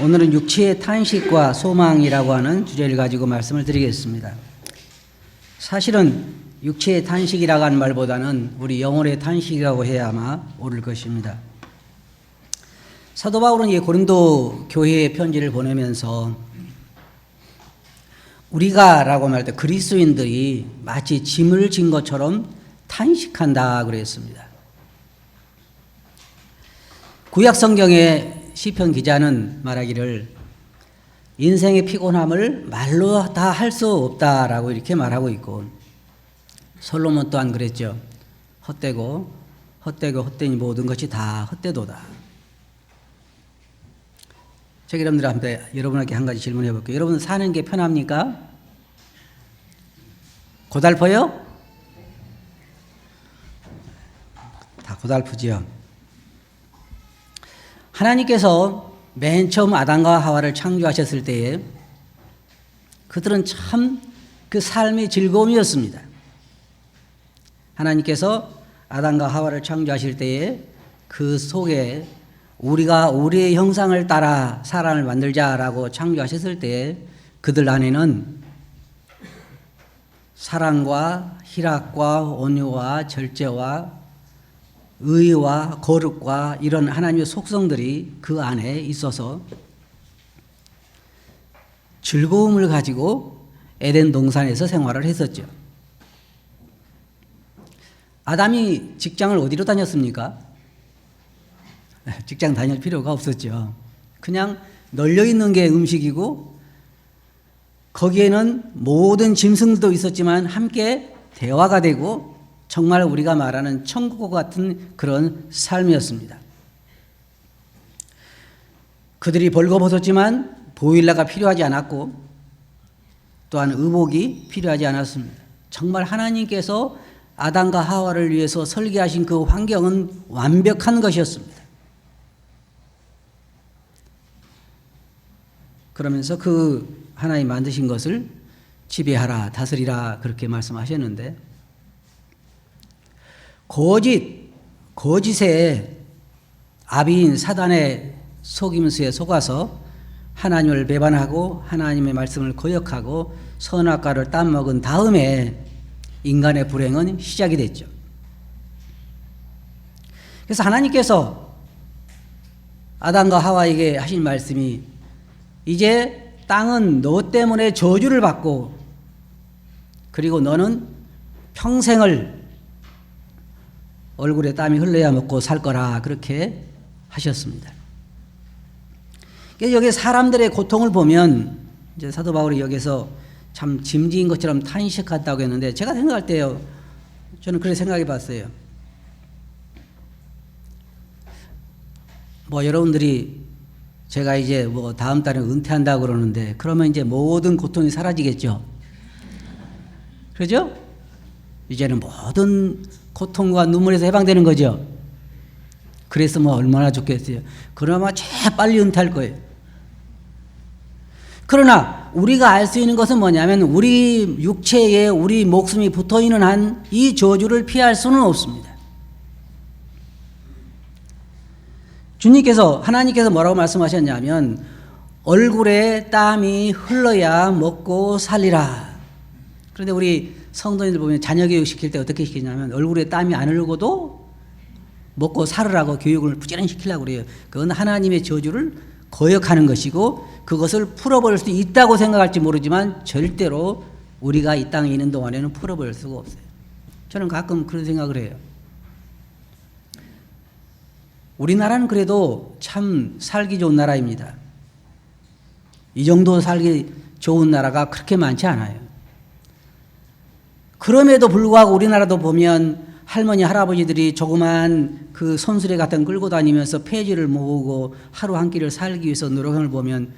오늘은 육체의 탄식과 소망이라고 하는 주제를 가지고 말씀을 드리겠습니다. 사실은 육체의 탄식이라고 하는 말보다는 우리 영혼의 탄식이라고 해야 아마 옳을 것입니다. 사도 바울은 이 고린도 교회에 편지를 보내면서 우리가라고 말할 때 그리스도인들이 마치 짐을 진 것처럼 탄식한다 그랬습니다. 구약 성경의 시편 기자는 말하기를 인생의 피곤함을 말로 다 할 수 없다라고 이렇게 말하고 있고, 솔로몬 또한 그랬죠. 헛되고 헛되니 모든 것이 다 헛되도다. 제가 여러분에게 한 가지 질문해 볼게요. 여러분 사는 게 편합니까? 고달퍼요? 다 고달프지요. 하나님께서 맨 처음 아담과 하와를 창조하셨을 때에 그들은 참 그 삶이 즐거움이었습니다. 하나님께서 아담과 하와를 창조하실 때에 그 속에 우리가 우리의 형상을 따라 사람을 만들자라고 창조하셨을 때에 그들 안에는 사랑과 희락과 온유와 절제와 의와 거룩과 이런 하나님의 속성들이 그 안에 있어서 즐거움을 가지고 에덴 동산에서 생활을 했었죠. 아담이 직장을 어디로 다녔습니까? 직장 다닐 필요가 없었죠. 그냥 널려있는 게 음식이고 거기에는 모든 짐승도 있었지만 함께 대화가 되고 정말 우리가 말하는 천국과 같은 그런 삶이었습니다. 그들이 벌거벗었지만 보일러가 필요하지 않았고 또한 의복이 필요하지 않았습니다. 정말 하나님께서 아담과 하와를 위해서 설계하신 그 환경은 완벽한 것이었습니다. 그러면서 그 하나님 만드신 것을 지배하라, 다스리라 그렇게 말씀하셨는데 거짓의 아비인 사단의 속임수에 속아서 하나님을 배반하고 하나님의 말씀을 거역하고 선악과를 따먹은 다음에 인간의 불행은 시작이 됐죠. 그래서 하나님께서 아담과 하와에게 하신 말씀이 이제 땅은 너 때문에 저주를 받고 그리고 너는 평생을 얼굴에 땀이 흘러야 먹고 살 거라 그렇게 하셨습니다. 여기 사람들의 고통을 보면 이제 사도 바울이 여기서 참 짐진 것처럼 탄식한다고 했는데 제가 생각할 때요, 저는 그렇게 생각해 봤어요. 여러분들이 제가 이제 다음 달에 은퇴한다고 그러는데 그러면 이제 모든 고통이 사라지겠죠. 그렇죠? 이제는 모든 고통과 눈물에서 해방되는 거죠. 그랬으면 얼마나 좋겠어요. 그나마 제일 빨리 은퇴할 거예요. 그러나 우리가 알 수 있는 것은 뭐냐면 우리 육체에 우리 목숨이 붙어있는 한 이 저주를 피할 수는 없습니다. 하나님께서 뭐라고 말씀하셨냐면 얼굴에 땀이 흘러야 먹고 살리라. 그런데 우리 성도님들 보면 자녀 교육 시킬 때 어떻게 시키냐면 얼굴에 땀이 안 흘러도 먹고 살으라고 교육을 부지런히 시키려고 그래요. 그건 하나님의 저주를 거역하는 것이고 그것을 풀어버릴 수 있다고 생각할지 모르지만 절대로 우리가 이 땅에 있는 동안에는 풀어버릴 수가 없어요. 저는 가끔 그런 생각을 해요. 우리나라는 그래도 참 살기 좋은 나라입니다. 이 정도 살기 좋은 나라가 그렇게 많지 않아요. 그럼에도 불구하고 우리나라도 보면 할머니 할아버지들이 조그만 그 손수레 같은 끌고 다니면서 폐지를 모으고 하루 한 끼를 살기 위해서 노력하는 걸 보면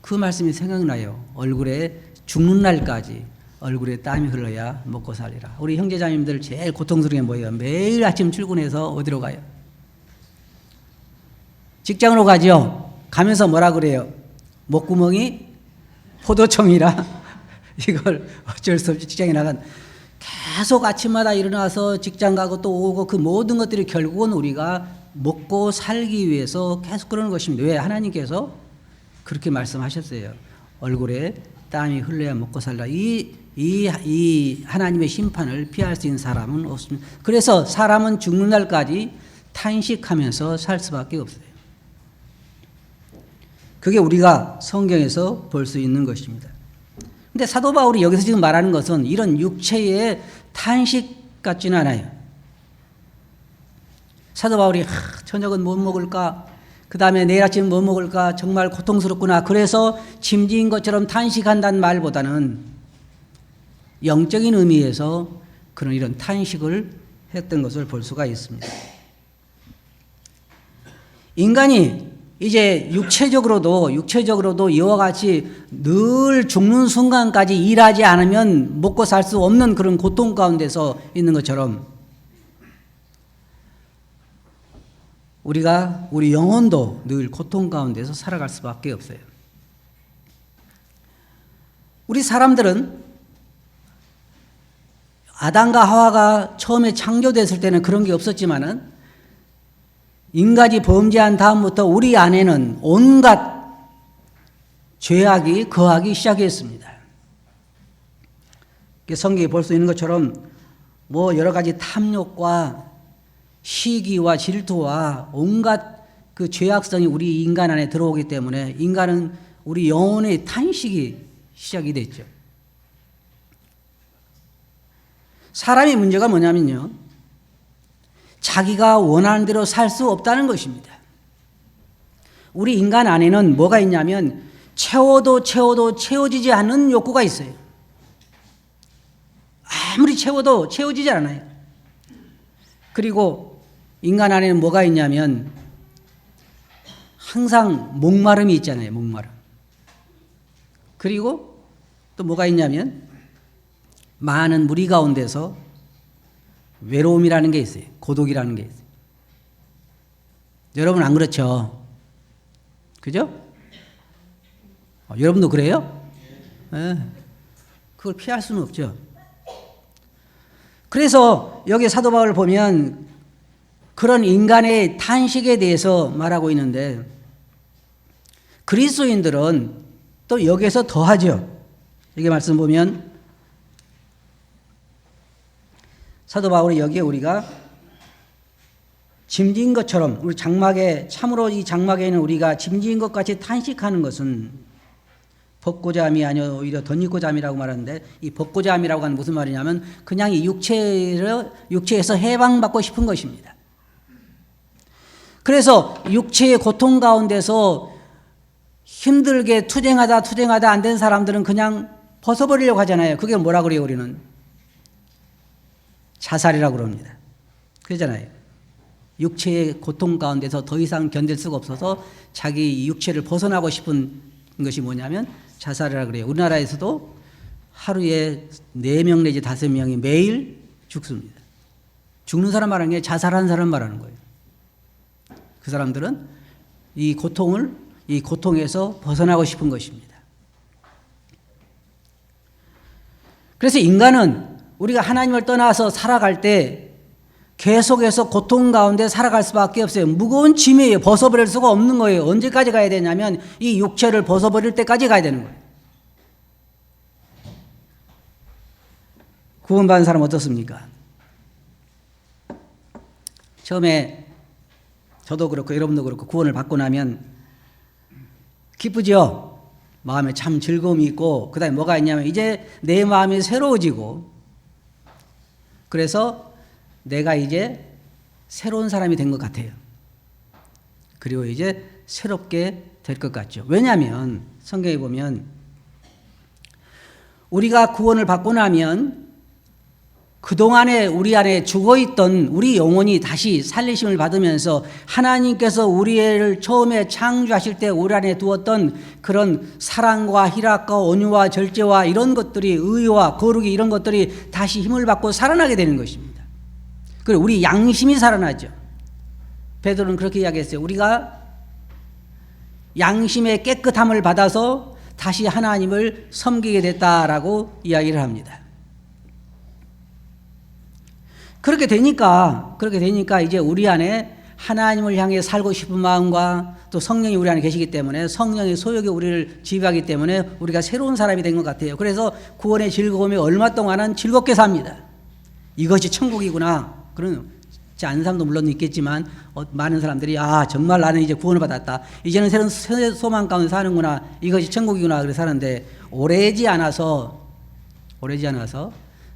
그 말씀이 생각나요. 얼굴에 죽는 날까지 얼굴에 땀이 흘러야 먹고 살리라. 우리 형제자매님들 제일 고통스러운 게 뭐예요? 매일 아침 출근해서 어디로 가요? 직장으로 가죠. 가면서 뭐라 그래요? 목구멍이 포도청이라 이걸 어쩔 수 없이 직장에 나간 계속 아침마다 일어나서 직장 가고 또 오고 그 모든 것들이 결국은 우리가 먹고 살기 위해서 계속 그러는 것입니다. 왜? 하나님께서 그렇게 말씀하셨어요. 얼굴에 땀이 흘러야 먹고 살라. 이 하나님의 심판을 피할 수 있는 사람은 없습니다. 그래서 사람은 죽는 날까지 탄식하면서 살 수밖에 없어요. 그게 우리가 성경에서 볼 수 있는 것입니다. 근데 사도 바울이 여기서 지금 말하는 것은 이런 육체의 탄식 같지는 않아요. 사도 바울이 저녁은 못 먹을까? 그 다음에 내일 아침 뭐 먹을까? 정말 고통스럽구나. 그래서 짐진 것처럼 탄식한다는 말보다는 영적인 의미에서 그런 이런 탄식을 했던 것을 볼 수가 있습니다. 인간이 이제 육체적으로도 이와 같이 늘 죽는 순간까지 일하지 않으면 먹고 살 수 없는 그런 고통 가운데서 있는 것처럼 우리 영혼도 늘 고통 가운데서 살아갈 수밖에 없어요. 우리 사람들은 아담과 하와가 처음에 창조됐을 때는 그런 게 없었지만은 인간이 범죄한 다음부터 우리 안에는 온갖 죄악이 거하기 시작했습니다. 성경에 볼 수 있는 것처럼 뭐 여러 가지 탐욕과 시기와 질투와 온갖 그 죄악성이 우리 인간 안에 들어오기 때문에 인간은 우리 영혼의 탄식이 시작이 됐죠. 사람의 문제가 뭐냐면요, 자기가 원하는 대로 살 수 없다는 것입니다. 우리 인간 안에는 뭐가 있냐면 채워도 채워지지 않는 욕구가 있어요. 아무리 채워도 채워지지 않아요. 그리고 인간 안에는 뭐가 있냐면 항상 목마름이 있잖아요. 목마름. 그리고 또 뭐가 있냐면 많은 무리 가운데서 외로움이라는 게 있어요. 고독이라는 게 있어요. 여러분 안 그렇죠? 그죠? 여러분도 그래요? 네. 그걸 피할 수는 없죠. 그래서 여기 사도 바울을 보면 그런 인간의 탄식에 대해서 말하고 있는데 그리스도인들은 또 여기에서 더하죠. 여기 말씀 보면 사도 바울이 여기에 우리가 짐진 것처럼 우리 장막에 참으로 이 장막에는 우리가 짐진 것 같이 탄식하는 것은 벗고자 함이 아니요 오히려 덧입고자 함이라고 말하는데 이 벗고자 함이라고 하는 무슨 말이냐면 그냥 이 육체에서 해방받고 싶은 것입니다. 그래서 육체의 고통 가운데서 힘들게 투쟁하다 안 된 사람들은 그냥 벗어버리려고 하잖아요. 그게 뭐라 그래요? 우리는 자살이라고 그럽니다. 그러잖아요. 육체의 고통 가운데서 더 이상 견딜 수가 없어서 자기 육체를 벗어나고 싶은 것이 뭐냐면 자살이라고 그래요. 우리나라에서도 하루에 4명 내지 5명이 매일 죽습니다. 죽는 사람 말하는 게 자살한 사람 말하는 거예요. 그 사람들은 이 고통에서 벗어나고 싶은 것입니다. 그래서 인간은 우리가 하나님을 떠나서 살아갈 때 계속해서 고통 가운데 살아갈 수밖에 없어요. 무거운 짐이에요. 벗어버릴 수가 없는 거예요. 언제까지 가야 되냐면 이 육체를 벗어버릴 때까지 가야 되는 거예요. 구원받은 사람 어떻습니까? 처음에 저도 그렇고 여러분도 그렇고 구원을 받고 나면 기쁘죠? 마음에 참 즐거움이 있고 그 다음에 뭐가 있냐면 이제 내 마음이 새로워지고 그래서 내가 이제 새로운 사람이 된 것 같아요. 그리고 이제 새롭게 될 것 같죠. 왜냐하면 성경에 보면 우리가 구원을 받고 나면 그동안에 우리 안에 죽어있던 우리 영혼이 다시 살리심을 받으면서 하나님께서 우리를 처음에 창조하실 때 우리 안에 두었던 그런 사랑과 희락과 온유와 절제와 이런 것들이 의와 거룩이 이런 것들이 다시 힘을 받고 살아나게 되는 것입니다. 그리고 우리 양심이 살아나죠. 베드로는 그렇게 이야기했어요. 우리가 양심의 깨끗함을 받아서 다시 하나님을 섬기게 됐다라고 이야기를 합니다. 그렇게 되니까 이제 우리 안에 하나님을 향해 살고 싶은 마음과 또 성령이 우리 안에 계시기 때문에 성령의 소욕이 우리를 지배하기 때문에 우리가 새로운 사람이 된 것 같아요. 그래서 구원의 즐거움이 얼마 동안은 즐겁게 삽니다. 이것이 천국이구나. 그런 않은 사람도 물론 있겠지만 많은 사람들이 정말 나는 이제 구원을 받았다. 이제는 새로운 소망 가운데 사는구나. 이것이 천국이구나. 그래서 사는데 오래지 않아서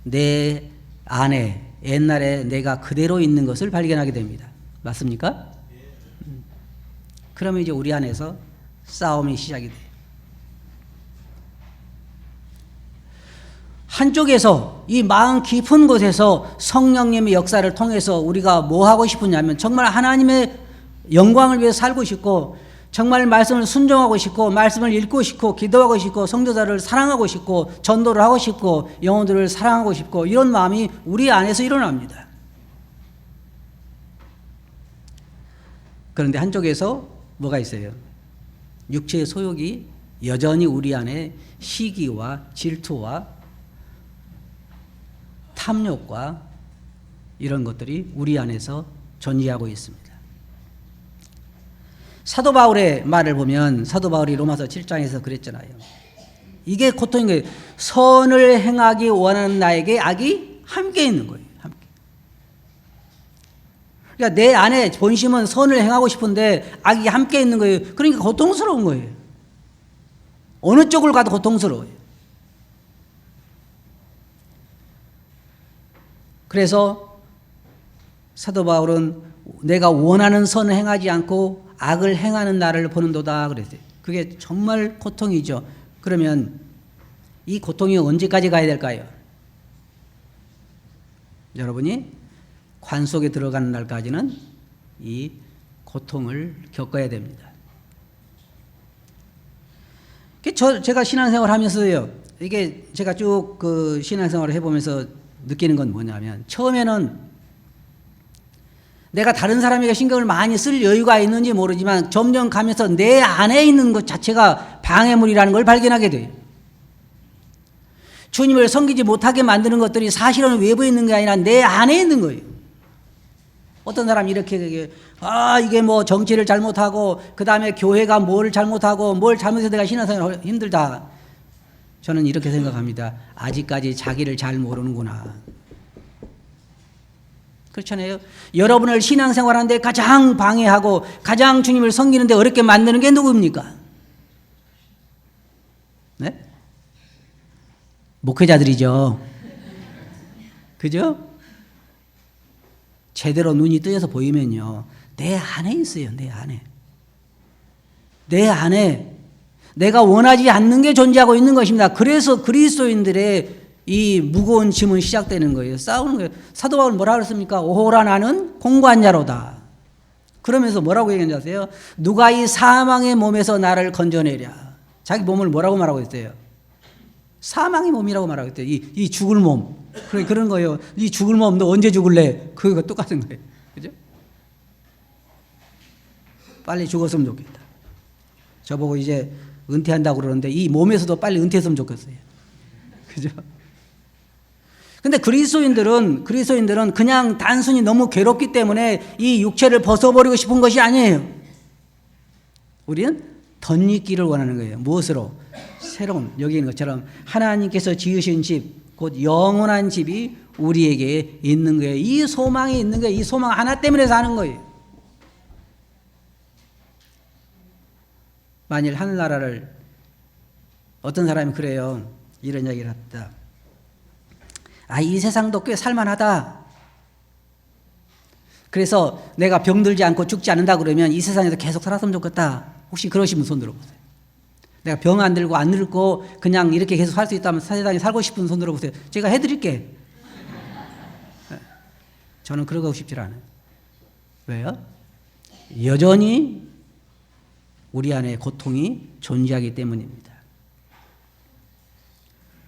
내 안에 옛날에 내가 그대로 있는 것을 발견하게 됩니다. 맞습니까? 그러면 이제 우리 안에서 싸움이 시작이 돼요. 한쪽에서 이 마음 깊은 곳에서 성령님의 역사를 통해서 우리가 뭐 하고 싶으냐면 정말 하나님의 영광을 위해 살고 싶고 정말 말씀을 순종하고 싶고 말씀을 읽고 싶고 기도하고 싶고 성도자를 사랑하고 싶고 전도를 하고 싶고 영혼들을 사랑하고 싶고 이런 마음이 우리 안에서 일어납니다. 그런데 한쪽에서 뭐가 있어요? 육체의 소욕이 여전히 우리 안에 시기와 질투와 탐욕과 이런 것들이 우리 안에서 존재하고 있습니다. 사도 바울의 말을 보면 사도 바울이 로마서 7장에서 그랬잖아요. 이게 고통인 거예요. 선을 행하기 원하는 나에게 악이 함께 있는 거예요. 함께. 그러니까 내 안에 본심은 선을 행하고 싶은데 악이 함께 있는 거예요. 그러니까 고통스러운 거예요. 어느 쪽을 가도 고통스러워요. 그래서 사도 바울은 내가 원하는 선을 행하지 않고 악을 행하는 나를 보는도다 그랬어요. 그게 정말 고통이죠. 그러면 이 고통이 언제까지 가야 될까요? 여러분이 관 속에 들어가는 날까지는 이 고통을 겪어야 됩니다. 제가 신앙생활 하면서요. 이게 제가 쭉 그 신앙생활을 해보면서 느끼는 건 뭐냐면 처음에는 내가 다른 사람에게 신경을 많이 쓸 여유가 있는지 모르지만 점점 가면서 내 안에 있는 것 자체가 방해물이라는 걸 발견하게 돼요. 주님을 섬기지 못하게 만드는 것들이 사실은 외부에 있는 게 아니라 내 안에 있는 거예요. 어떤 사람이 이렇게 이게 뭐 정치를 잘못하고 그 다음에 교회가 뭘 잘못하고 뭘 잘못해서 내가 신앙생활 힘들다. 저는 이렇게 생각합니다. 아직까지 자기를 잘 모르는구나. 그렇잖아요. 여러분을 신앙생활하는데 가장 방해하고 가장 주님을 섬기는데 어렵게 만드는 게 누구입니까? 네? 목회자들이죠. 그죠? 제대로 눈이 뜨여서 보이면요. 내 안에 있어요. 내 안에. 내 안에 내가 원하지 않는 게 존재하고 있는 것입니다. 그래서 그리스도인들의 이 무거운 짐은 시작되는 거예요. 싸우는 거예요. 사도 바울은 뭐라 그랬습니까? 오호라 나는 공고한 자로다. 그러면서 뭐라고 얘기하는지 아세요? 누가 이 사망의 몸에서 나를 건져내랴. 자기 몸을 뭐라고 말하고 있어요? 사망의 몸이라고 말하고 있어요. 이 죽을 몸. 그런 거예요. 이 죽을 몸 너 언제 죽을래? 그거 똑같은 거예요. 그죠? 빨리 죽었으면 좋겠다. 저보고 이제 은퇴한다고 그러는데 이 몸에서도 빨리 은퇴했으면 좋겠어요. 그죠? 근데 그리스도인들은 그냥 단순히 너무 괴롭기 때문에 이 육체를 벗어버리고 싶은 것이 아니에요. 우리는 덧입기를 원하는 거예요. 무엇으로? 새로운, 여기 있는 것처럼 하나님께서 지으신 집, 곧 영원한 집이 우리에게 있는 거예요. 이 소망이 있는 거예요. 이 소망 하나 때문에 사는 거예요. 만일 하늘나라를 어떤 사람이 그래요. 이런 이야기를 했다. 이 세상도 꽤 살만하다. 그래서 내가 병들지 않고 죽지 않는다 그러면 이 세상에서 계속 살았으면 좋겠다. 혹시 그러시면 손 들어보세요. 내가 병 안 들고 안 늙고 그냥 이렇게 계속 살 수 있다면 세상에 살고 싶은 손 들어보세요. 제가 해드릴게. 저는 그러고 싶지 않아요. 왜요? 여전히 우리 안에 고통이 존재하기 때문입니다.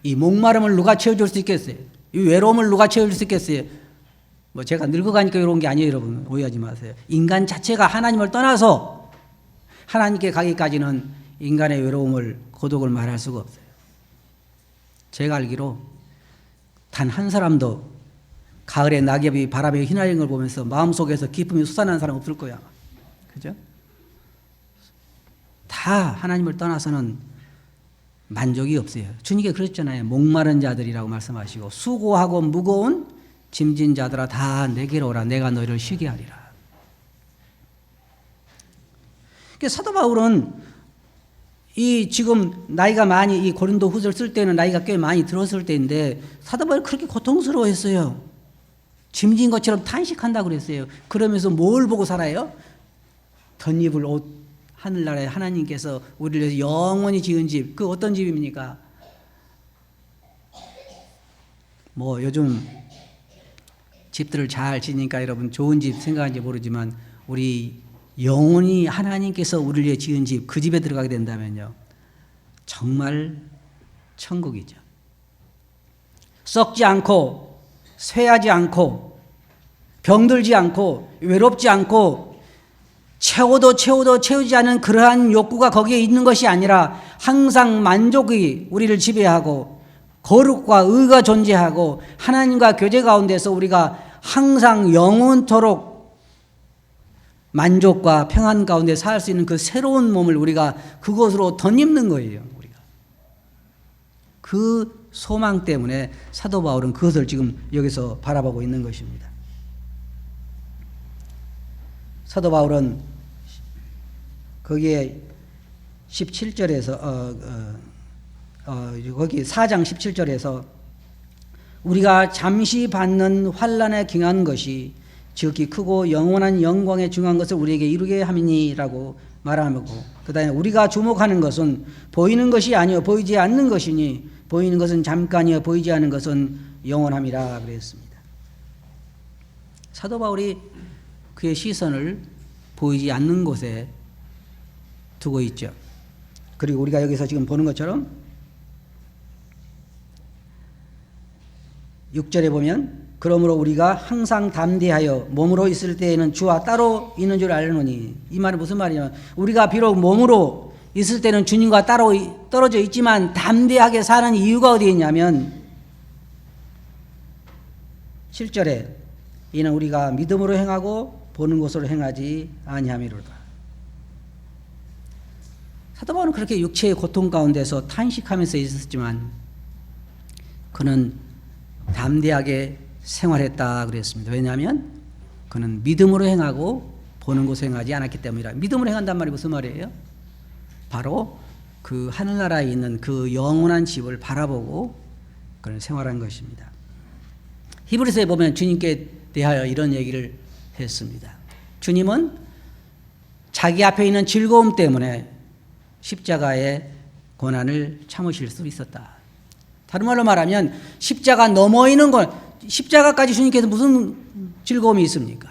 이 목마름을 누가 채워줄 수 있겠어요? 이 외로움을 누가 채워줄 수 있겠어요? 뭐 제가 늙어가니까 외로운 게 아니에요, 여러분. 오해하지 마세요. 인간 자체가 하나님을 떠나서 하나님께 가기까지는 인간의 외로움을, 고독을 말할 수가 없어요. 제가 알기로 단 한 사람도 가을에 낙엽이 바람에 휘날리는 걸 보면서 마음속에서 기쁨이 솟아나는 사람 없을 거야. 그죠? 다 하나님을 떠나서는 만족이 없어요. 주님께 그랬잖아요. 목마른 자들이라고 말씀하시고 수고하고 무거운 짐진 자들아 다 내게로 오라. 내가 너희를 쉬게 하리라. 그러니까 사도 바울은 이 지금 나이가 많이 이 고린도 후서를 쓸 때는 나이가 꽤 많이 들었을 때인데 사도 바울이 그렇게 고통스러워했어요. 짐진 것처럼 탄식한다고 그랬어요. 그러면서 뭘 보고 살아요? 덧입을 옷, 하늘나라에 하나님께서 우리를 위해서 영원히 지은 집, 그 어떤 집입니까? 뭐 요즘 집들을 잘 지니까 여러분 좋은 집 생각하는지 모르지만 우리 영원히 하나님께서 우리를 위해 지은 집, 그 집에 들어가게 된다면요 정말 천국이죠. 썩지 않고 쇠하지 않고 병들지 않고 외롭지 않고 채워도 채우지 않은 그러한 욕구가 거기에 있는 것이 아니라 항상 만족이 우리를 지배하고 거룩과 의가 존재하고 하나님과 교제 가운데서 우리가 항상 영원토록 만족과 평안 가운데 살 수 있는 그 새로운 몸을 우리가 그것으로 덧입는 거예요. 우리가 그 소망 때문에 사도 바울은 그것을 지금 여기서 바라보고 있는 것입니다. 사도 바울은 거기에 17절에서 거기 4장 17절에서 우리가 잠시 받는 환난에 경한 것이 지극히 크고 영원한 영광에 중요한 것을 우리에게 이루게 함이니라고 말하고, 그다음에 우리가 주목하는 것은 보이는 것이 아니요 보이지 않는 것이니 보이는 것은 잠깐이요 보이지 않는 것은 영원함이라 그랬습니다. 사도 바울이 그의 시선을 보이지 않는 곳에 두고 있죠. 그리고 우리가 여기서 지금 보는 것처럼 6절에 보면 그러므로 우리가 항상 담대하여 몸으로 있을 때에는 주와 따로 있는 줄 알노니, 이 말은 무슨 말이냐면 우리가 비록 몸으로 있을 때는 주님과 따로 떨어져 있지만 담대하게 사는 이유가 어디에 있냐면 7절에 이는 우리가 믿음으로 행하고 보는 것으로 행하지 아니함이로다. 사도 바울은 그렇게 육체의 고통 가운데서 탄식하면서 있었지만 그는 담대하게 생활했다 그랬습니다. 왜냐하면 그는 믿음으로 행하고 보는 것으로 행하지 않았기 때문이라. 믿음으로 행한단 말이 무슨 말이에요? 바로 그 하늘나라에 있는 그 영원한 집을 바라보고 그는 생활한 것입니다. 히브리서에 보면 주님께 대하여 이런 얘기를 했습니다. 주님은 자기 앞에 있는 즐거움 때문에 십자가의 고난을 참으실 수 있었다. 다른 말로 말하면 십자가 넘어 있는 것, 십자가까지 주님께서 무슨 즐거움이 있습니까?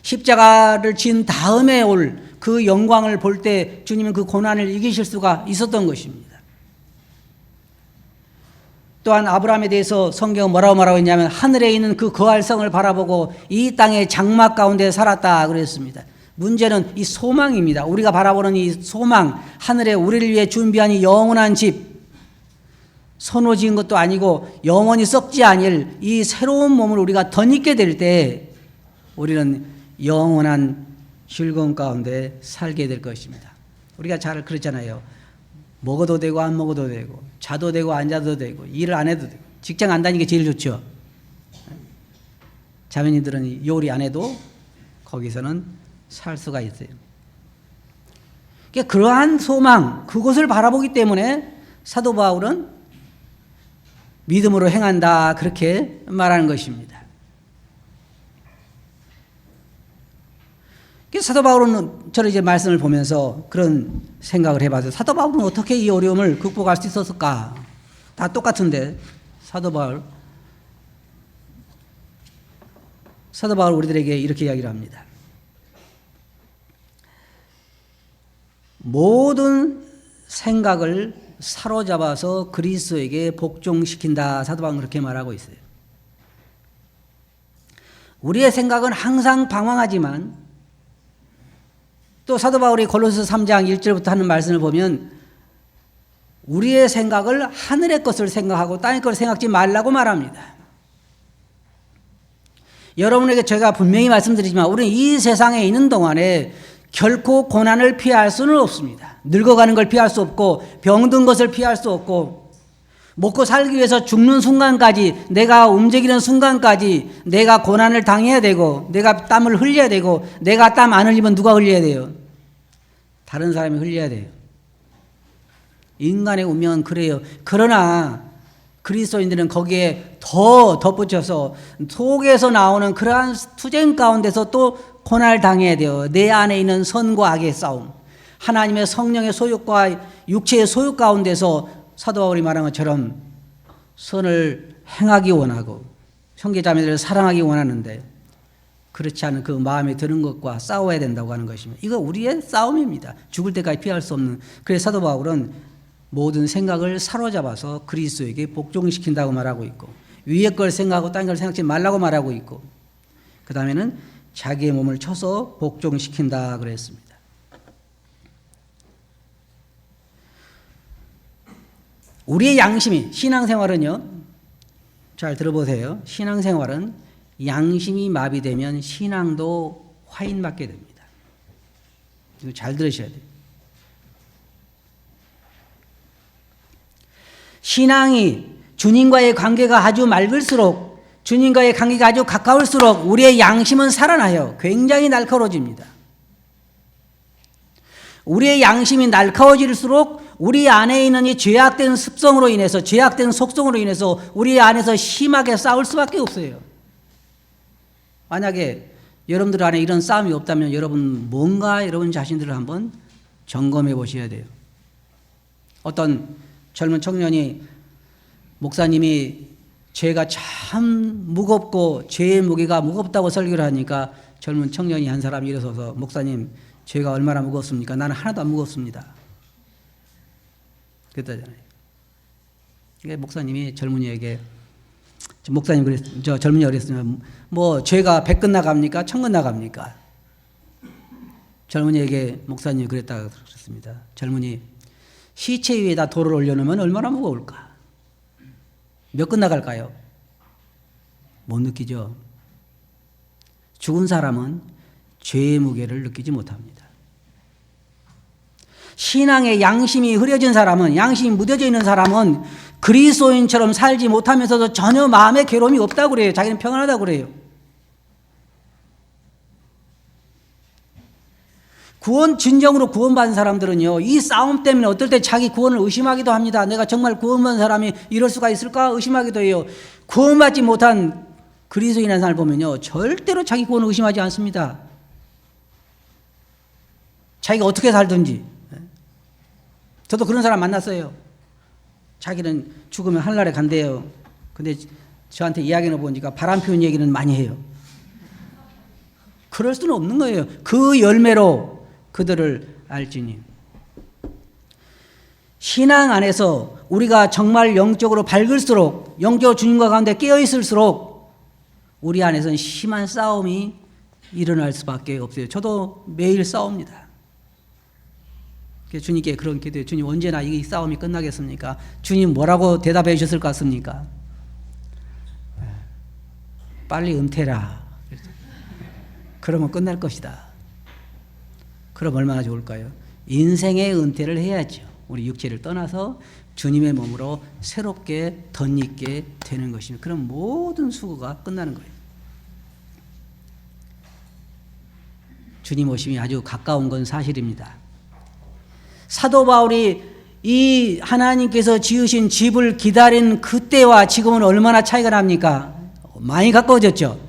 십자가를 진 다음에 올 그 영광을 볼 때 주님은 그 고난을 이기실 수가 있었던 것입니다. 또한 아브라함에 대해서 성경은 뭐라고 했냐면 하늘에 있는 그 거할 성을 바라보고 이 땅의 장막 가운데 살았다 그랬습니다. 문제는 이 소망입니다. 우리가 바라보는 이 소망, 하늘에 우리를 위해 준비한 이 영원한 집, 손으로 지은 것도 아니고 영원히 썩지 아니할 이 새로운 몸을 우리가 덧입게 될 때 우리는 영원한 즐거움 가운데 살게 될 것입니다. 우리가 잘 그렇잖아요. 먹어도 되고 안 먹어도 되고 자도 되고 안 자도 되고 일을 안 해도 되고 직장 안 다니는 게 제일 좋죠. 자매님들은 요리 안 해도 거기서는 살 수가 있어요. 그러니까 그러한 소망, 그것을 바라보기 때문에 사도 바울은 믿음으로 행한다 그렇게 말하는 것입니다. 사도 바울은 저는 이제 말씀을 보면서 그런 생각을 해봤어요. 사도 바울은 어떻게 이 어려움을 극복할 수 있었을까? 다 똑같은데 사도 바울 우리들에게 이렇게 이야기를 합니다. 모든 생각을 사로잡아서 그리스도에게 복종시킨다. 사도 바울은 그렇게 말하고 있어요. 우리의 생각은 항상 방황하지만 또 사도 바울이 골로새 3장 1절부터 하는 말씀을 보면 우리의 생각을 하늘의 것을 생각하고 땅의 것을 생각지 말라고 말합니다. 여러분에게 제가 분명히 말씀드리지만 우리는 이 세상에 있는 동안에 결코 고난을 피할 수는 없습니다. 늙어가는 걸 피할 수 없고 병든 것을 피할 수 없고 먹고 살기 위해서 죽는 순간까지 내가 움직이는 순간까지 내가 고난을 당해야 되고 내가 땀을 흘려야 되고 내가 땀 안 흘리면 누가 흘려야 돼요? 다른 사람이 흘려야 돼요. 인간의 운명은 그래요. 그러나 그리스도인들은 거기에 더 덧붙여서 속에서 나오는 그러한 투쟁 가운데서 또 고난을 당해야 돼요. 내 안에 있는 선과 악의 싸움. 하나님의 성령의 소욕과 육체의 소욕 가운데서 사도 바울이 말한 것처럼 선을 행하기 원하고 형제자매들을 사랑하기 원하는데 그렇지 않은 그 마음에 드는 것과 싸워야 된다고 하는 것입니다. 이거 우리의 싸움입니다. 죽을 때까지 피할 수 없는. 그래서 사도 바울은 모든 생각을 사로잡아서 그리스도에게 복종시킨다고 말하고 있고 위의 걸 생각하고 딴 걸 생각하지 말라고 말하고 있고 그 다음에는 자기의 몸을 쳐서 복종시킨다 그랬습니다. 우리의 양심이 신앙생활은요. 잘 들어보세요. 신앙생활은 양심이 마비되면 신앙도 화인맞게 됩니다. 이거 잘 들으셔야 돼요. 신앙이 주님과의 관계가 아주 맑을수록 주님과의 관계가 아주 가까울수록 우리의 양심은 살아나요. 굉장히 날카로워집니다. 우리의 양심이 날카로워질수록 우리 안에 있는 이 죄악된 습성으로 인해서 죄악된 속성으로 인해서 우리 안에서 심하게 싸울 수밖에 없어요. 만약에 여러분들 안에 이런 싸움이 없다면 뭔가 여러분 자신들을 한번 점검해 보셔야 돼요. 어떤 젊은 청년이 목사님이 죄가 참 무겁고 죄의 무게가 무겁다고 설교를 하니까 젊은 청년이 한 사람이 일어서서 목사님 죄가 얼마나 무겁습니까? 나는 하나도 안 무겁습니다. 그랬다잖아요. 그러니까 목사님이 젊은이에게 목사님 저 젊은이가 그랬으면 뭐 죄가 100건 나갑니까? 1000건 나갑니까? 젊은이에게 목사님이 그랬다고 그랬습니다. 젊은이 시체 위에다 돌을 올려놓으면 얼마나 무거울까? 몇 건 나갈까요? 못 느끼죠. 죽은 사람은 죄의 무게를 느끼지 못합니다. 신앙의 양심이 흐려진 사람은 양심이 무뎌져 있는 사람은 그리스도인처럼 살지 못하면서도 전혀 마음에 괴로움이 없다고 그래요. 자기는 평안하다고 그래요. 진정으로 구원받은 사람들은요, 이 싸움 때문에 어떨 때 자기 구원을 의심하기도 합니다. 내가 정말 구원받은 사람이 이럴 수가 있을까 의심하기도 해요. 구원받지 못한 그리스도인의 사람을 보면요, 절대로 자기 구원을 의심하지 않습니다. 자기가 어떻게 살든지. 저도 그런 사람 만났어요. 자기는 죽으면 하늘나라에 간대요. 근데 저한테 이야기해 보니까 바람 피운 얘기는 많이 해요. 그럴 수는 없는 거예요. 그 열매로 그들을 알지니. 신앙 안에서 우리가 정말 영적으로 밝을수록 영적으로 주님과 가운데 깨어있을수록 우리 안에서는 심한 싸움이 일어날 수밖에 없어요. 저도 매일 싸웁니다. 주님께 그런 기도해요. 주님 언제나 이 싸움이 끝나겠습니까? 주님 뭐라고 대답해 주셨을 것 같습니까? 빨리 은퇴라. 그러면 끝날 것이다. 그럼 얼마나 좋을까요? 인생의 은퇴를 해야죠. 우리 육체를 떠나서 주님의 몸으로 새롭게 덧입게 되는 것입니다. 그럼 모든 수고가 끝나는 거예요. 주님 오심이 아주 가까운 건 사실입니다. 사도 바울이 이 하나님께서 지으신 집을 기다린 그때와 지금은 얼마나 차이가 납니까? 많이 가까워졌죠.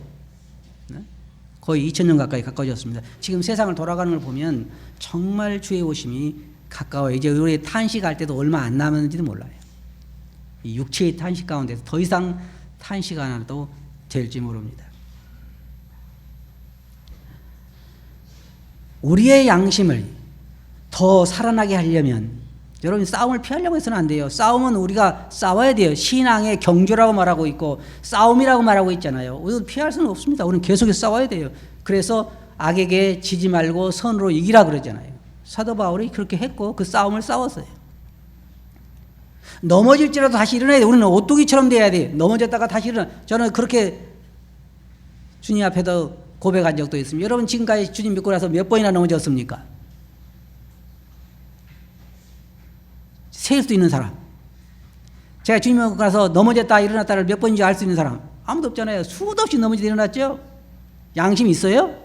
거의 2000년 가까이 가까워졌습니다. 지금 세상을 돌아가는 걸 보면 정말 주의 오심이 가까워요. 이제 우리 탄식할 때도 얼마 안 남았는지도 몰라요. 이 육체의 탄식 가운데서 더 이상 탄식 안 해도 될지 모릅니다. 우리의 양심을 더 살아나게 하려면 여러분 싸움을 피하려고 해서는 안 돼요. 싸움은 우리가 싸워야 돼요. 신앙의 경주라고 말하고 있고 싸움이라고 말하고 있잖아요. 우리는 피할 수는 없습니다. 우리는 계속해서 싸워야 돼요. 그래서 악에게 지지 말고 선으로 이기라 그러잖아요. 사도 바울이 그렇게 했고 그 싸움을 싸웠어요. 넘어질지라도 다시 일어나야 돼요. 우리는 오뚜기처럼 돼야 돼요. 넘어졌다가 다시 일어나. 저는 그렇게 주님 앞에도 고백한 적도 있습니다. 여러분 지금까지 주님 믿고 나서 몇 번이나 넘어졌습니까? 셀 수 있는 사람. 제가 주님 믿고 나서 넘어졌다 일어났다를 몇 번인지 알 수 있는 사람. 아무도 없잖아요. 수도 없이 넘어지다 일어났죠? 양심 있어요?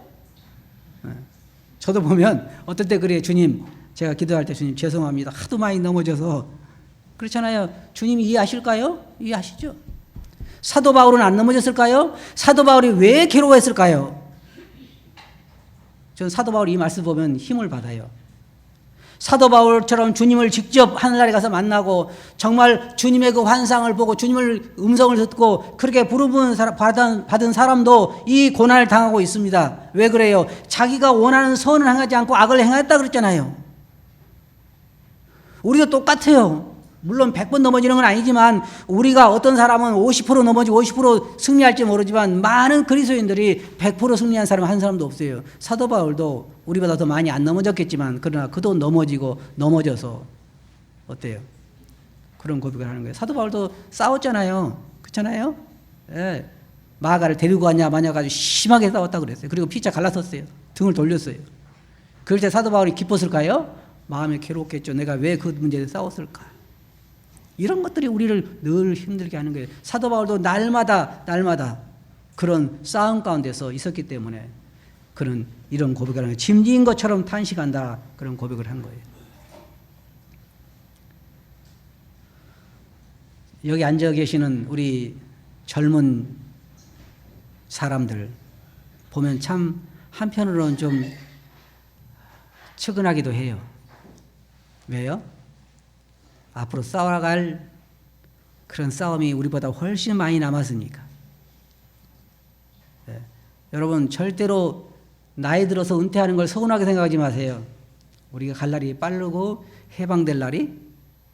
저도 보면 어떨 때 그래요. 주님, 제가 기도할 때 주님 죄송합니다. 하도 많이 넘어져서. 그렇잖아요. 주님이 이해하실까요? 이해하시죠? 사도 바울은 안 넘어졌을까요? 사도 바울이 왜 괴로워했을까요? 저는 사도 바울 이 말씀 보면 힘을 받아요. 사도 바울처럼 주님을 직접 하늘나라에 가서 만나고 정말 주님의 그 환상을 보고 주님을 음성을 듣고 그렇게 부름을 받은 사람도 이 고난을 당하고 있습니다. 왜 그래요? 자기가 원하는 선을 행하지 않고 악을 행했다 그랬잖아요. 우리도 똑같아요. 물론 100번 넘어지는 건 아니지만 우리가 어떤 사람은 50% 넘어지고 50% 승리할지 모르지만 많은 그리스도인들이 100% 승리한 사람 한 사람도 없어요. 사도 바울도 우리보다 더 많이 안 넘어졌겠지만 그러나 그도 넘어지고 넘어져서 어때요? 그런 고백을 하는 거예요. 사도 바울도 싸웠잖아요. 그렇잖아요? 예. 마가를 데리고 가냐 마냐 가지고 심하게 싸웠다고 그랬어요. 그리고 피차 갈라섰어요. 등을 돌렸어요. 그럴 때 사도 바울이 기뻤을까요? 마음이 괴롭겠죠. 내가 왜 그 문제에 싸웠을까? 이런 것들이 우리를 늘 힘들게 하는 거예요. 사도 바울도 날마다 그런 싸움 가운데서 있었기 때문에 이런 고백을 하는 거예요. 짐진 것처럼 탄식한다. 그런 고백을 한 거예요. 여기 앉아 계시는 우리 젊은 사람들 보면 참 한편으로는 좀 측은하기도 해요. 왜요? 앞으로 싸워갈 그런 싸움이 우리보다 훨씬 많이 남았으니까. 네. 여러분 절대로 나이 들어서 은퇴하는 걸 서운하게 생각하지 마세요. 우리가 갈 날이 빠르고 해방될 날이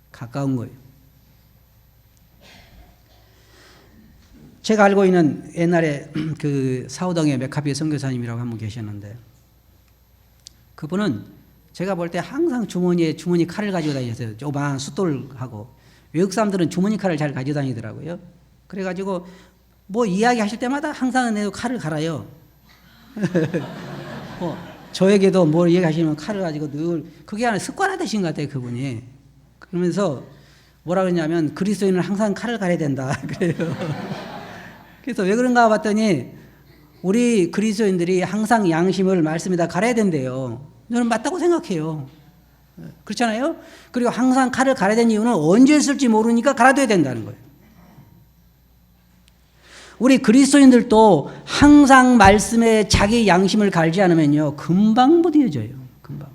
가까운 거예요. 제가 알고 있는 옛날에 그 사우동의 메카비 선교사님이라고 한 분 계셨는데 그분은 제가 볼 때 항상 주머니 칼을 가지고 다니셨어요. 조그만 숫돌하고. 외국 사람들은 주머니 칼을 잘 가지고 다니더라고요. 그래가지고 뭐 이야기하실 때마다 항상 내 칼을 갈아요. 저에게도 뭘 이야기하시면 칼을 가지고 늘 그게 아니라 습관화되신 것 같아요. 그분이. 그러면서 뭐라 그러냐면 그리스도인은 항상 칼을 갈아야 된다. 그래요. 그래서 왜 그런가 봤더니 우리 그리스도인들이 항상 양심을 말씀에다 갈아야 된대요. 저는 맞다고 생각해요. 그렇잖아요? 그리고 항상 칼을 갈아야 되는 이유는 언제 쓸지 모르니까 갈아둬야 된다는 거예요. 우리 그리스도인들도 항상 말씀에 자기 양심을 갈지 않으면요 금방 무뎌져요. 금방.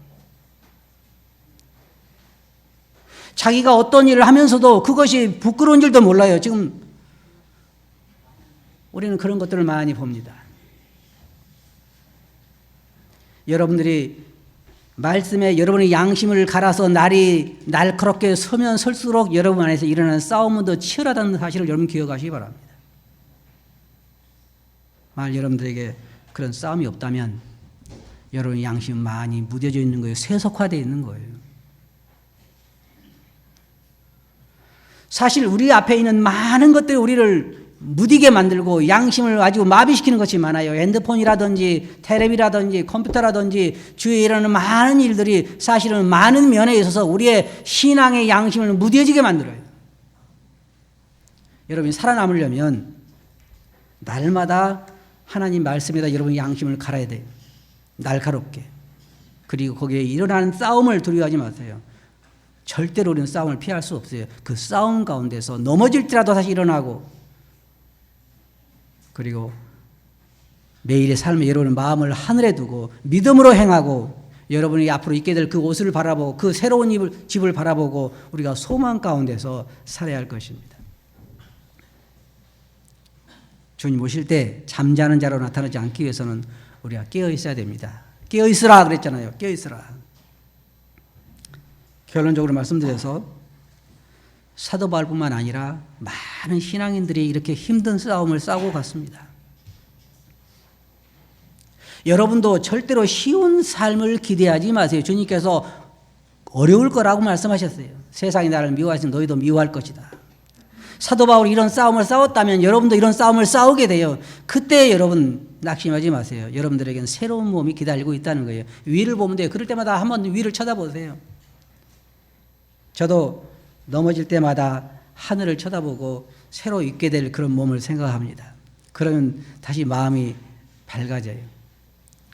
자기가 어떤 일을 하면서도 그것이 부끄러운 줄도 몰라요. 지금 우리는 그런 것들을 많이 봅니다. 여러분들이 말씀에 여러분의 양심을 갈아서 날이 날카롭게 서면 설수록 여러분 안에서 일어나는 싸움은 더 치열하다는 사실을 여러분 기억하시기 바랍니다. 만약 여러분들에게 그런 싸움이 없다면 여러분의 양심은 많이 무뎌져 있는 거예요. 세속화되어 있는 거예요. 사실 우리 앞에 있는 많은 것들이 우리를 무디게 만들고 양심을 아주 마비시키는 것이 많아요. 핸드폰이라든지 텔레비라든지 컴퓨터라든지 주위에 일어나는 많은 일들이 사실은 많은 면에 있어서 우리의 신앙의 양심을 무뎌지게 만들어요. 여러분이 살아남으려면 날마다 하나님 말씀에다 여러분의 양심을 갈아야 돼요. 날카롭게. 그리고 거기에 일어나는 싸움을 두려워하지 마세요. 절대로 우리는 싸움을 피할 수 없어요. 그 싸움 가운데서 넘어질지라도 다시 일어나고 그리고 매일의 삶에 여러분의 마음을 하늘에 두고 믿음으로 행하고 여러분이 앞으로 입게 될 그 옷을 바라보고 그 새로운 집을 바라보고 우리가 소망 가운데서 살아야 할 것입니다. 주님 오실 때 잠자는 자로 나타나지 않기 위해서는 우리가 깨어 있어야 됩니다. 깨어 있으라 그랬잖아요. 깨어 있으라. 결론적으로 말씀드려서 사도 바울뿐만 아니라 많은 신앙인들이 이렇게 힘든 싸움을 싸우고 갔습니다. 여러분도 절대로 쉬운 삶을 기대하지 마세요. 주님께서 어려울 거라고 말씀하셨어요. 세상이 나를 미워하시면 너희도 미워할 것이다. 사도 바울이 이런 싸움을 싸웠다면 여러분도 이런 싸움을 싸우게 돼요. 그때 여러분 낙심하지 마세요. 여러분들에게는 새로운 몸이 기다리고 있다는 거예요. 위를 보면 돼요. 그럴 때마다 한번 위를 쳐다보세요. 저도 넘어질 때마다 하늘을 쳐다보고 새로 있게 될 그런 몸을 생각합니다. 그러면 다시 마음이 밝아져요.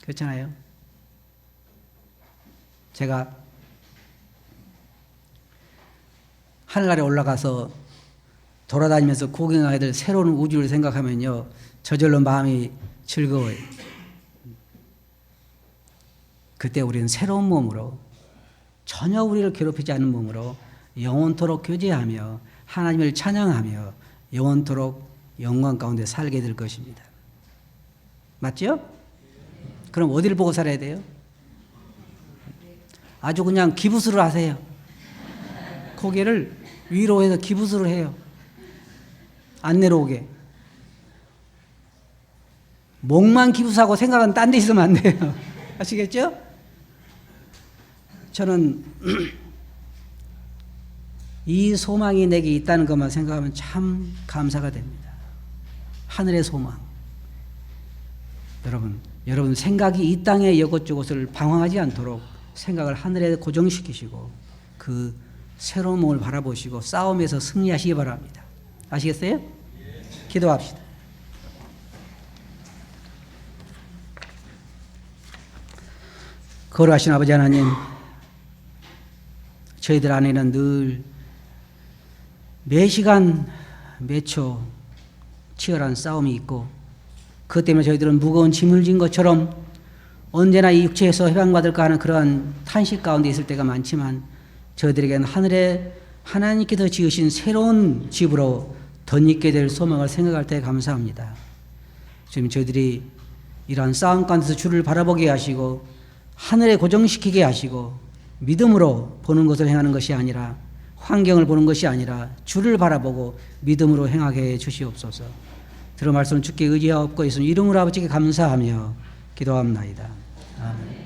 그렇잖아요. 제가 하늘나라에 올라가서 돌아다니면서 구경하게 될 새로운 우주를 생각하면요, 저절로 마음이 즐거워요. 그때 우리는 새로운 몸으로, 전혀 우리를 괴롭히지 않는 몸으로 영원토록 교제하며 하나님을 찬양하며 영원토록 영광 가운데 살게 될 것입니다. 맞죠? 그럼 어디를 보고 살아야 돼요? 아주 그냥 기부스를 하세요. 고개를 위로 해서 기부스를 해요. 안 내려오게. 목만 기부스하고 생각은 딴 데 있으면 안 돼요. 아시겠죠? 저는 이 소망이 내게 있다는 것만 생각하면 참 감사가 됩니다. 하늘의 소망. 여러분 생각이 이 땅의 이것저것을 방황하지 않도록 생각을 하늘에 고정시키시고 그 새로운 몸을 바라보시고 싸움에서 승리하시기 바랍니다. 아시겠어요? 기도합시다. 거룩하신 아버지 하나님, 저희들 안에는 늘 매 시간 매 초 치열한 싸움이 있고 그것 때문에 저희들은 무거운 짐을 진 것처럼 언제나 이 육체에서 해방받을까 하는 그러한 탄식 가운데 있을 때가 많지만 저희들에게는 하늘에 하나님께서 지으신 새로운 집으로 덧입게 될 소망을 생각할 때 감사합니다. 지금 저희들이 이러한 싸움 가운데서 주를 바라보게 하시고 하늘에 고정시키게 하시고 믿음으로 보는 것을 행하는 것이 아니라 환경을 보는 것이 아니라 주를 바라보고 믿음으로 행하게 해 주시옵소서. 들은 말씀 주께 의지하옵고 예수님 이름으로 아버지께 감사하며 기도합나이다. 아멘.